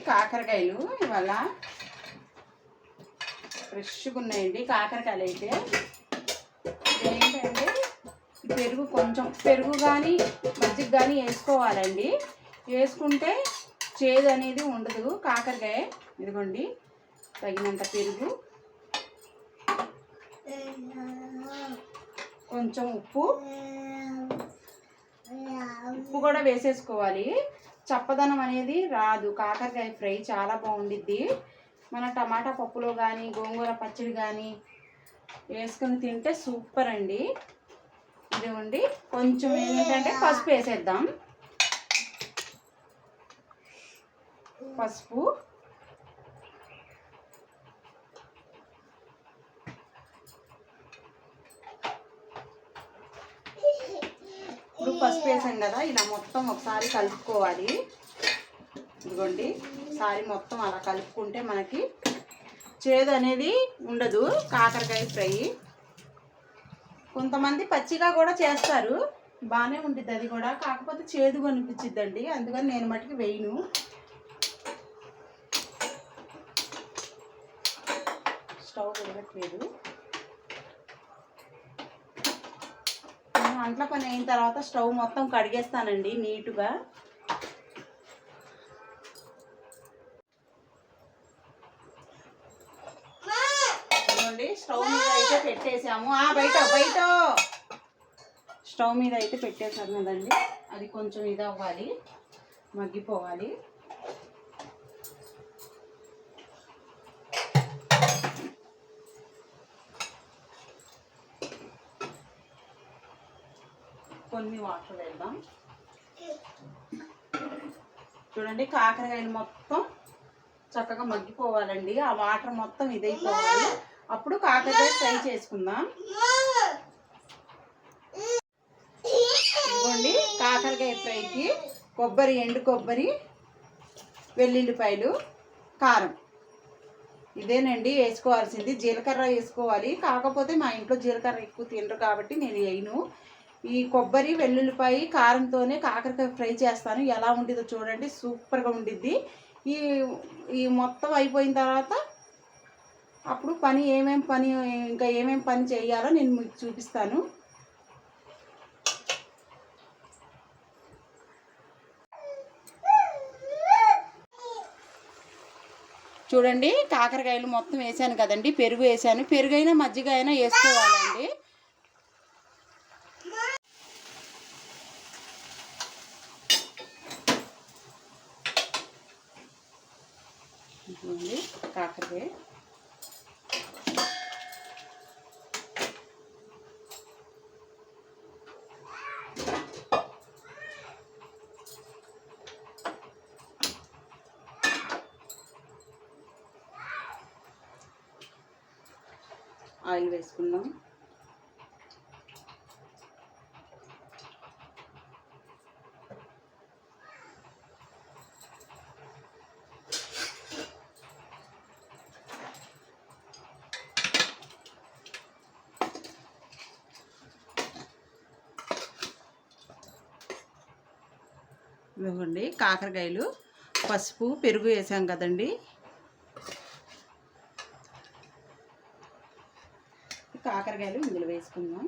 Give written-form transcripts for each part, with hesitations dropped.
కాకరకాయలు ఇవాళ ఫ్రెష్గా ఉన్నాయండి కాకరకాయలు అయితే. ఏంటంటే పెరుగు కొంచెం పెరుగు కానీ మజ్జిగ కానీ వేసుకోవాలండి. వేసుకుంటే చేదు అనేది ఉండదు కాకరకాయ. ఇదిగోండి తగినంత పెరుగు, కొంచెం ఉప్పు కూడా వేసేసుకోవాలి. చప్పదనం అనేది రాదు. కాకరకాయ ఫ్రై చాలా బాగుండిద్ది. మన టమాటా పప్పులో కానీ గోంగూర పచ్చడి కానీ వేసుకొని తింటే సూపర్ అండి. ఇదిగోండి కొంచెం ఏంటంటే పసుపు వేసేద్దాం. పసుపు, ఇప్పుడు పసుపు వేసాం కదా, ఇలా మొత్తం ఒకసారి కలుపుకోవాలి. ఇదిగోండి ఒకసారి మొత్తం అలా కలుపుకుంటే మనకి చేదు అనేది ఉండదు కాకరకాయ ఫ్రై. కొంతమంది పచ్చిగా కూడా చేస్తారు, బాగానే ఉంటుంది అది కూడా. కాకపోతే చేదుగా అనిపించిద్దండి, అందుకని నేను మటుకు వేయను. స్టవ్ వెలగట్లేదు. అంట్ల పని అయిన తర్వాత స్టవ్ మొత్తం కడిగేస్తానండి నీట్గా. స్టవ్ మీద అయితే పెట్టేసాము. బయట స్టవ్ మీద అయితే పెట్టేసాను కదండి. అది కొంచెం ఇది అవ్వాలి, మగ్గిపోవాలి. కొన్ని వాటర్ వేద్దాం. చూడండి కాకరకాయలు మొత్తం చక్కగా మగ్గిపోవాలండి. ఆ వాటర్ మొత్తం ఇదైపోవాలి. అప్పుడు కాకరకాయ ఫ్రై చేసుకుందాం. ఇదిగోండి కాకరకాయ ఫ్రైకి కొబ్బరి, ఎండు కొబ్బరి, వెల్లుల్లిపాయలు, కారం ఇదేనండి వేసుకోవాల్సింది. జీలకర్ర వేసుకోవాలి, కాకపోతే మా ఇంట్లో జీలకర్ర ఎక్కువ తినరు కాబట్టి నేను వేయను. ఈ కొబ్బరి, వెల్లుల్లిపాయ, కారంతోనే కాకరకాయ ఫ్రై చేస్తాను. ఎలా ఉండిద్దో చూడండి, సూపర్గా ఉండిద్ది. ఈ మొత్తం అయిపోయిన తర్వాత అప్పుడు ఇంకా ఏమేమి పని చేయాలో నేను మీకు చూపిస్తాను. చూడండి కాకరకాయలు మొత్తం వేసాను కదండి, పెరుగు వేసాను. పెరుగైనా మజ్జిగ అయినా వేసుకోవాలండి. కాకరకాయ ఆయిల్ వేసుకుందాం. ఇవ్వండి కాకరకాయలు, పసుపు, పెరుగు వేసాం కదండి. కాకరకాయలు ఇందులో వేసుకుందాం.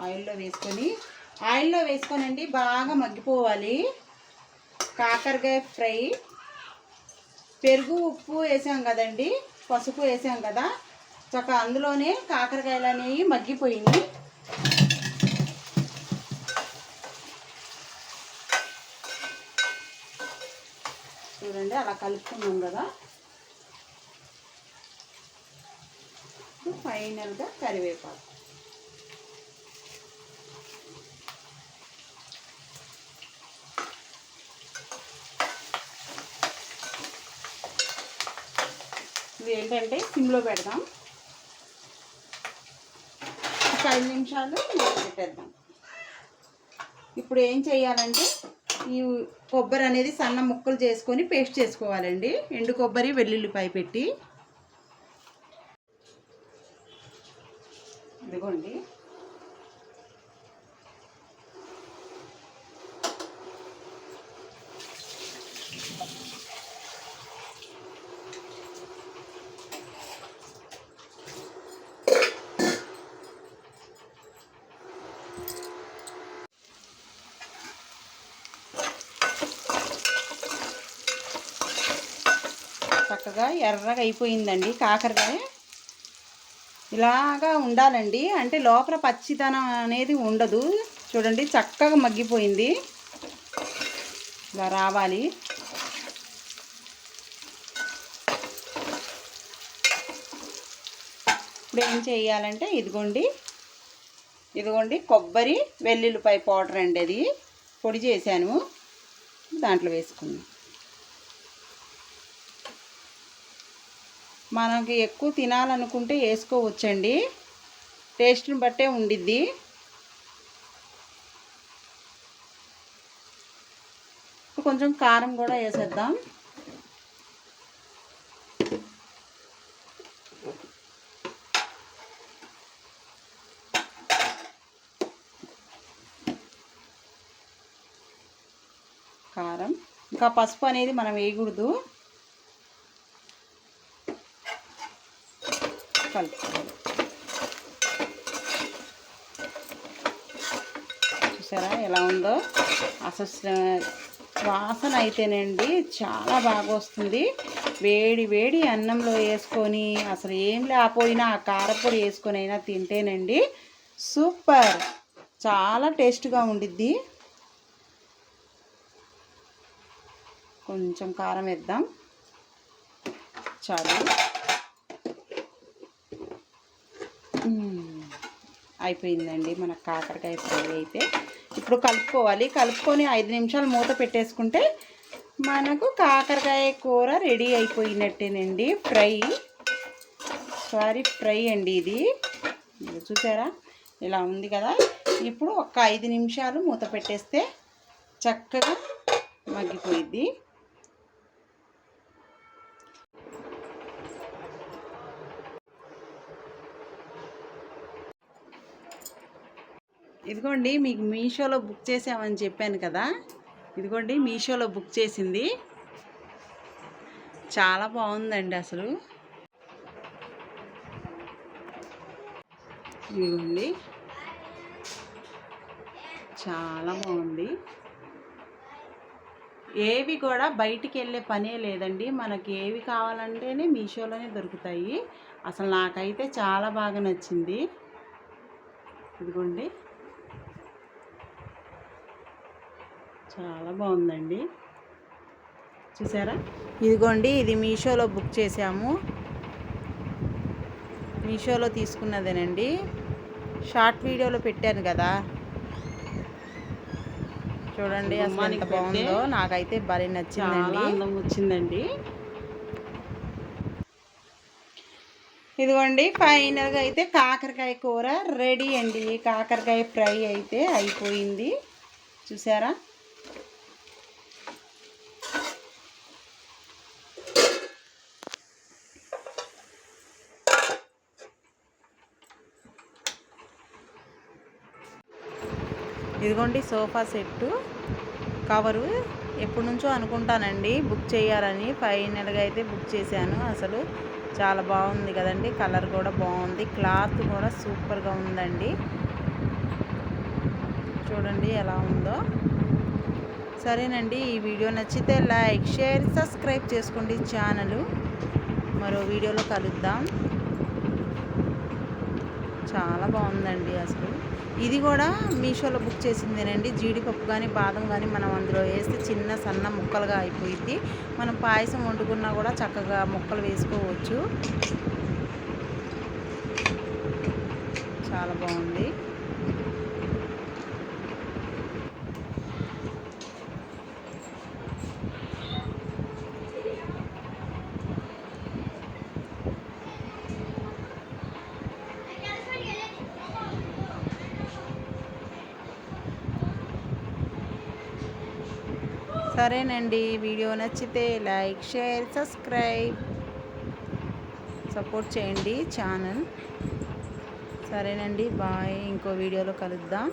ఆయిల్లో వేసుకొనండి బాగా మగ్గిపోవాలి కాకరకాయ ఫ్రై. పెరుగు, ఉప్పు వేసాం కదండి, పసుపు వేసాం కదా, చక్కగా అందులోనే కాకరకాయలు అనేవి మగ్గిపోయినాయి. చూడండి అలా కలుపుకున్నాం కదా. ఫైనల్గా కరివేపాకు. ఇది ఏంటంటే సిమ్లో పెడదాం. ఒక 5 నిమిషాలు పెట్టేద్దాం. ఇప్పుడు ఏం చేయాలంటే ఈ కొబ్బరి అనేది సన్న ముక్కలు చేసుకొని పేస్ట్ చేసుకోవాలండి. ఎండు కొబ్బరి, వెల్లుల్లిపాయ పెట్టి. ఇదిగోండి చక్కగా ఎర్రగా అయిపోయిందండి కాకరకాయ. ఇలాగా ఉండాలండి, అంటే లోపల పచ్చితనం అనేది ఉండదు. చూడండి చక్కగా మగ్గిపోయింది, ఇలా రావాలి. ఇప్పుడు ఏం చేయాలంటే ఇదిగోండి కొబ్బరి వెల్లుల్లిపాయ పౌడర్ అండి, అది పొడి చేశాను, దాంట్లో వేసుకుందాం. మనకి ఎక్కువ తినాలనుకుంటే వేసుకోవచ్చండి, టేస్ట్ని బట్టే ఉండిద్ది. కొంచెం కారం కూడా వేసేద్దాం. కారం, ఇంకా పసుపు అనేది మనం వేయకూడదు. కలుపుకోవాలి. చూసారా ఎలా ఉందో? అసలు వాసన అయితేనండి చాలా బాగా వస్తుంది. వేడి వేడి అన్నంలో వేసుకొని అసలు ఏం లేకపోయినా ఆ కారపొడి వేసుకొని అయినా తింటేనండి సూపర్, చాలా టేస్ట్గా ఉండిద్ది. కొంచెం కారం వేద్దాం చాలు. అయిపోయిందండి మన కాకరకాయ ఫ్రై అయితే. ఇప్పుడు కలుపుకోవాలి. కలుపుకొని 5 నిమిషాలు మూత పెట్టేసుకుంటే మనకు కాకరకాయ కూర రెడీ అయిపోయినట్టేనండి. ఫ్రై అండి ఇది. చూసారా ఇలా ఉంది కదా? ఇప్పుడు ఒక 5 నిమిషాలు మూత పెట్టేస్తే చక్కగా మగ్గిపోయిద్ది. ఇదిగోండి, మీకు మీషోలో బుక్ చేసామని చెప్పాను కదా, ఇదిగోండి మీషోలో బుక్ చేసింది. చాలా బాగుందండి అసలు. ఇదిగోండి చాలా బాగుంది. ఏవి కూడా బయటికి వెళ్ళే పనే లేదండి, మనకి ఏవి కావాలంటేనే మీషోలోనే దొరుకుతాయి. అసలు నాకైతే చాలా బాగా నచ్చింది. ఇదిగోండి చాలా బాగుందండి, చూసారా? ఇదిగోండి ఇది మీషోలో బుక్ చేసాము, మీషోలో తీసుకున్నదేనండి. షార్ట్ వీడియోలో పెట్టాను కదా, చూడండి అసలు ఎంత బాగుందో. నాకైతే భలే నచ్చిందండి, అందం వచ్చిందండి. ఇదిగోండి ఫైనల్గా అయితే కాకరకాయ కూర రెడీ అండి. కాకరకాయ ఫ్రై అయితే అయిపోయింది, చూసారా? ఇదిగోండి సోఫా సెట్టు కవరు ఎప్పటి నుంచో అనుకుంటానండి బుక్ చేయాలని. ఫైనల్గా అయితే బుక్ చేశాను. అసలు చాలా బాగుంది కదండి, కలర్ కూడా బాగుంది, క్లాత్ కూడా సూపర్గా ఉందండి. చూడండి ఎలా ఉందో. సరేనండి, ఈ వీడియో నచ్చితే లైక్, షేర్, సబ్స్క్రైబ్ చేసుకోండి ఛానల్. మరో వీడియోలో కలుద్దాం. చాలా బాగుందండి అసలు. ఇది కూడా మీషోలో బుక్ చేసిందేనండి. జీడిపప్పు కానీ బాదం కానీ మనం అందులో వేస్తే చిన్న సన్న ముక్కలుగా అయిపోయింది. మనం పాయసం వండుకున్నా కూడా చక్కగా ముక్కలు వేసుకోవచ్చు. చాలా బాగుంది. సరేనండి, వీడియో నచ్చితే లైక్, షేర్, సబ్స్క్రైబ్, సపోర్ట్ చేయండి ఛానల్. సరేనండి, బాయ్. ఇంకో వీడియోలో కలుద్దాం.